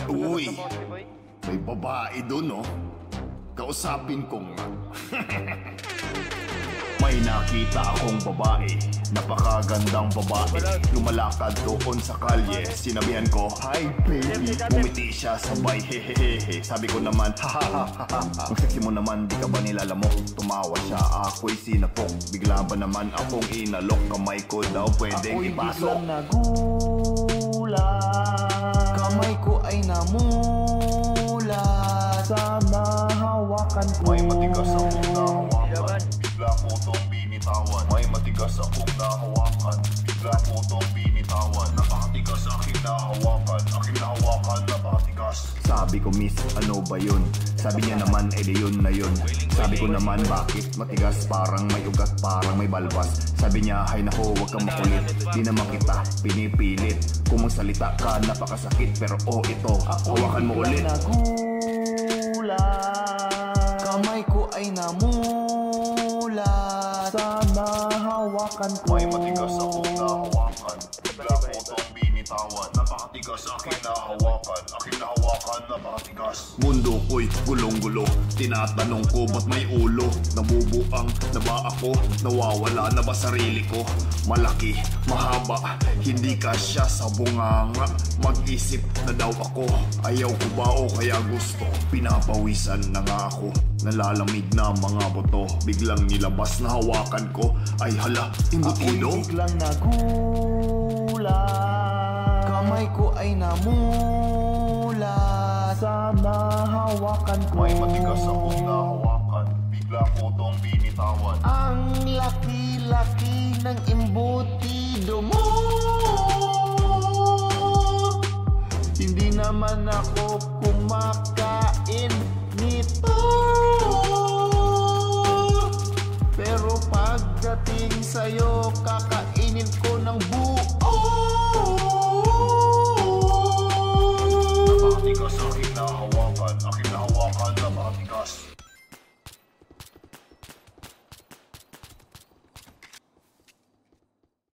Uy, may babae dun, no? Kausapin ko nga. May nakita akong babae, napakagandang babae. Lumalakad doon sa kalye, sinabihan ko, "Hi baby." Bumiti siya sabay, hehehehe. Sabi ko naman, hahaha. Ang sexy mo naman, di ka ba nilalamok? Tumawa siya, ako'y sinapok. Bigla ba naman akong inalok? Kamay ko daw pwedeng ipasok. Ako'y biglang nagulat, kamay ko ay namulat. Sana hawakan ko. May matigas akong nahawakan, bigla ko tong binitawan. May matigas akong nahawakan, bigla ko tong binitawan. Napakatigas aking nahawakan, napakatigas. Sabi ko, miss, ano ba yun? Sabi niya naman, edi yun na yun. Sabi ko naman, bakit matigas? Parang may ugat, parang may balbas. Sabi niya, hay nako, wag kang makulit. Di naman kita pinipilit. Kung magsalita ka, napakasakit. Pero ito, hawakan mo ulit. Kamay ko ay namulat. Sana hawakan ko. May matigas akong nahawakan, bigla ko tong binitawan. Napakatigas aking nahawakan, napakatigas. Mundo ko'y gulong-gulo, tinatanong ko ba't may ulo? Nabubuang na ba ako? Nawawala na ba sarili ko? Malaki, mahaba, hindi kasya sa bunganga. Mag-isip na daw ako, ayaw ko ba o kaya gusto? Pinapawisan na nga ako, nalalamig na mga buto. Biglang nilabas na hawakan ko, ay hala, imbutido. Ako'y biglang nagulat, kamay ko ay namulat. Sana hawakan ko. May matigas akong nahawakan, bigla ko tong binitawan. Ang laki-laki ng imbutido mo. Hindi naman ako